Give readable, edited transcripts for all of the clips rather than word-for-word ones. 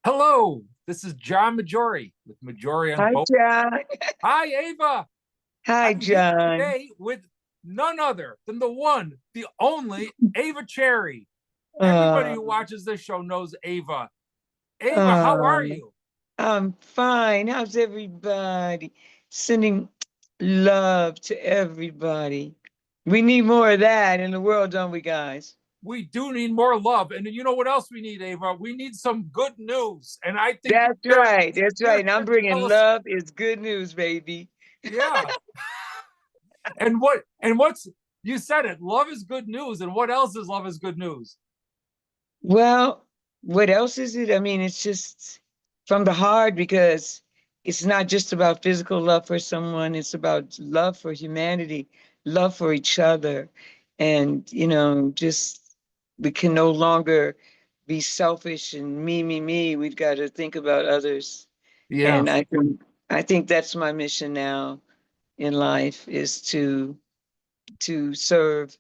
Hello, this is John Majori with Majori on Hi, Bowie. John. Hi, Ava. Hi, I'm here John. today with none other than the one, the only Ava Cherry. Everybody Uh, who watches this show knows Ava. Ava, how uh, are you? I'm fine. How's everybody? Sending love to everybody. We need more of that in the world, don't we, guys? We do need more love. And you know what else we need, Ava? We need some good news. And I think That's you're right. That's here, right. And I'm here to tell bringing us, love is good news, baby. yeah. And what's you said it, love is good news. And what else is love is good news? Well, what else is it? I mean, it's just from the heart because it's not just about physical love for someone, it's about love for humanity, love for each other. And, just we can no longer be selfish and me. We've got to think about others. Yeah. And I think that's my mission now in life is to serve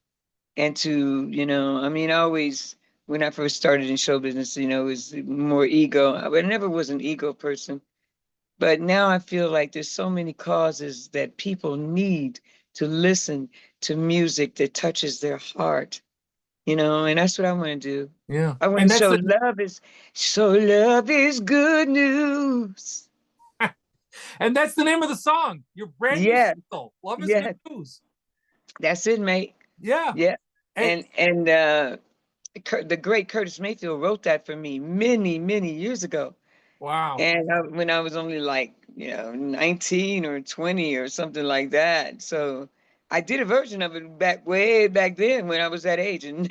and to, I mean, always when I first started in show business, it was more ego. I never was an ego person, but now I feel like there's so many causes that people need to listen to music that touches their heart, and that's what I want to do. Yeah. I want And to that's show the love is good news. And that's the name of the song. Your brand new Yeah, single, "Love Is Good yeah, News." that's it, mate. Yeah, Yeah. and And the great Curtis Mayfield wrote that for me many years ago. wow, And when I was only like, 19 or 20 or something like that. So I did a version of it way back then when I was that age. And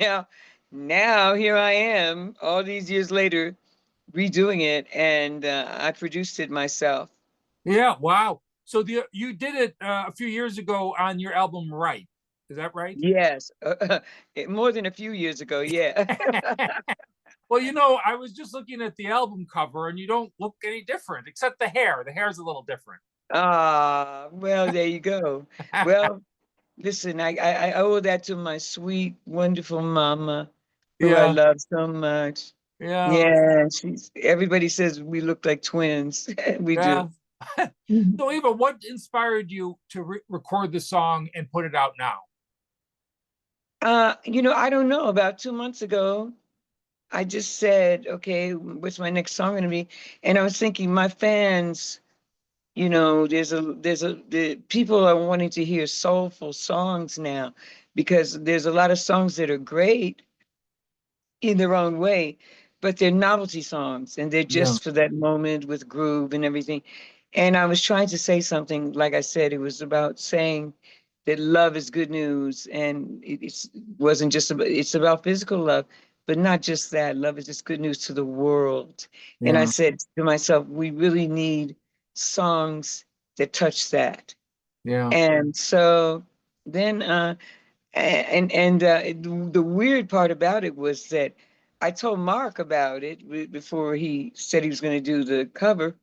now here I am, all these years later, redoing it, and I produced it myself. yeah, wow. So you did it a few years ago on your album, right? Is that right? Yes, more than a few years ago. Yeah. Well, I was just looking at the album cover, and you don't look any different, except the hair. The hair's a little different. Ah, well, there you go. Well, listen, I owe that to my sweet, wonderful mama, who I Yeah, love so much. yeah, Yeah, everybody says we look like twins. We yeah. do. Mhm. So, Eva, what inspired you to record the song and put it out now? I don't know. About 2 months ago, I just said, okay, what's my next song gonna be? And I was thinking, my fans, the people are wanting to hear soulful songs now because there's a lot of songs that are great in their own way, but they're novelty songs and they're Yeah, just for that moment with groove and everything. And I was trying to say something, like I said, it was about saying that love is good news, and wasn't just about, it's about physical love, but not just that. Love is just good news to the world. And I yeah, said to myself, we really need songs that touch that. yeah. And so then the weird part about it was that I told Mark about it before he said he was going to do the cover.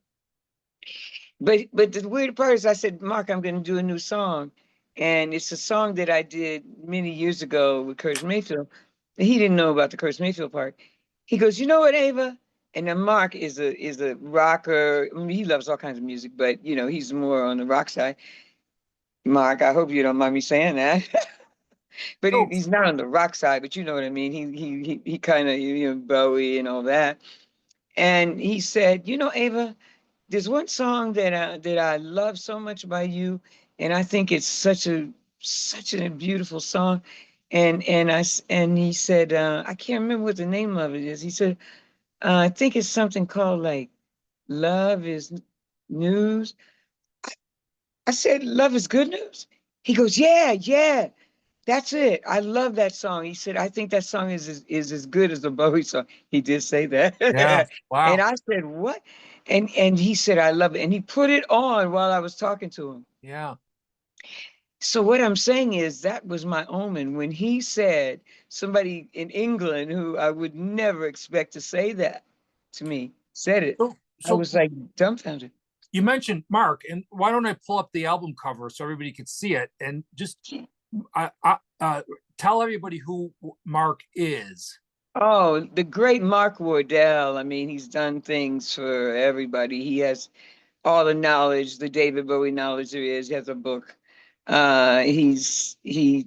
But the weird part is I said, Mark, I'm going to do a new song, and it's a song that I did many years ago with Curtis Mayfield. He didn't know about the Curtis Mayfield part. He goes, you know what, Ava? And then Mark is a rocker. I mean, he loves all kinds of music, but he's more on the rock side. Mark, I hope you don't mind me saying that. But No, he's not on the rock side, but you know what I mean. He kind of Bowie and all that. And he said, Ava, there's one song that I love so much by you, and I think it's such a beautiful song. And he said, I can't remember what the name of it is. He said, I think it's something called like Love is News. I said, Love is Good News. He goes, yeah, yeah. That's it. I love that song. He said, I think that song is as good as the Bowie song. He did say that. yeah, And wow, I said, what? And he said, I love it. And he put it on while I was talking to him. yeah. So what I'm saying is that was my omen when he said, somebody in England who I would never expect to say that to me said it. So, I so was like dumbfounded. you mentioned Mark, and why don't I pull up the album cover so everybody can see it and just tell everybody who Mark is. Oh, the great Mark Wardel. I mean, he's done things for everybody. He has all the knowledge, the David Bowie knowledge there is. He has a book. He's the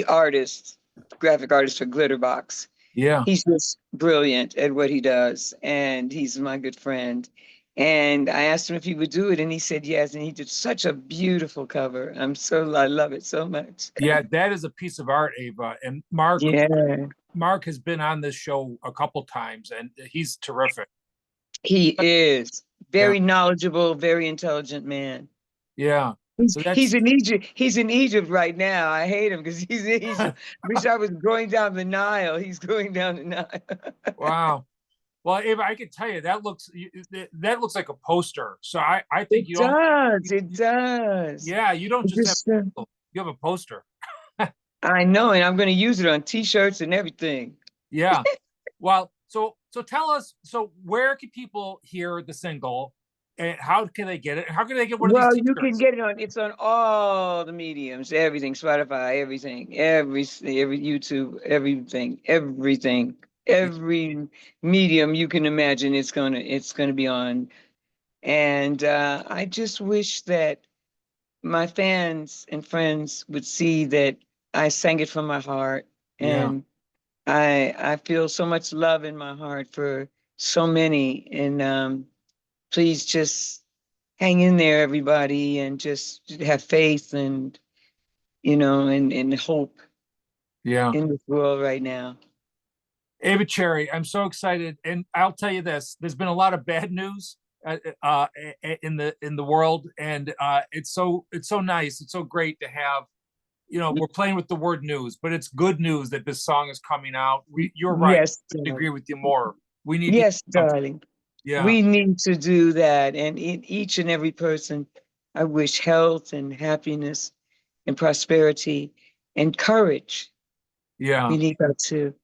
artist, graphic artist for Glitterbox. Yeah. He's just brilliant at what he does, and he's my good friend. And I asked him if he would do it, and he said yes. And he did such a beautiful cover. I love it so much. Yeah, that is a piece of art, Ava. And Mark Yeah, Mark has been on this show a couple times, and he's terrific. he is Yeah, very knowledgeable, very intelligent man. yeah. So He's that's in Egypt. He's in Egypt right now. I hate him because he's in Egypt. Wish I was going down the Nile. He's going down the Nile. wow. Well, Ava, I can tell you that looks like a poster. So I think It you don't. does. It does. Yeah, you don't It just have just, you have a poster. I know, and I'm going to use it on T-shirts and everything. Yeah. Well, so tell us. So where can people hear the single, and how can they get it? How can they get one of these Well, you can T-shirts? get it on. It's on all the mediums, everything, Spotify, everything, every YouTube, every medium you can imagine. It's gonna be on. And I just wish that my fans and friends would see that I sang it from my heart, Yeah, and I feel so much love in my heart for so many. And please just hang in there, everybody, and just have faith and and hope yeah. in this world right now. Ava Cherry, I'm so excited, and I'll tell you this: there's been a lot of bad news in the world, and it's so nice, it's so great to have. We're playing with the word news, but it's good news that this song is coming out. You're right. Yes, I darling. agree with you more. We need to do Yes, something. darling. Yeah, We need to do that. And in each and every person, I wish health and happiness and prosperity and courage. yeah. We need that too.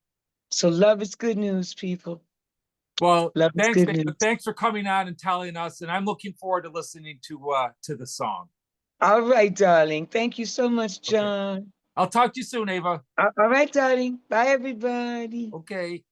So love is good news, people. Well, Love is thanks, good Ava. news. Thanks for coming on and telling us, and I'm looking forward to listening to the song. All right, darling. Thank you so much, Okay, John. I'll talk to you soon, Ava. All right, darling. Bye, everybody. Okay.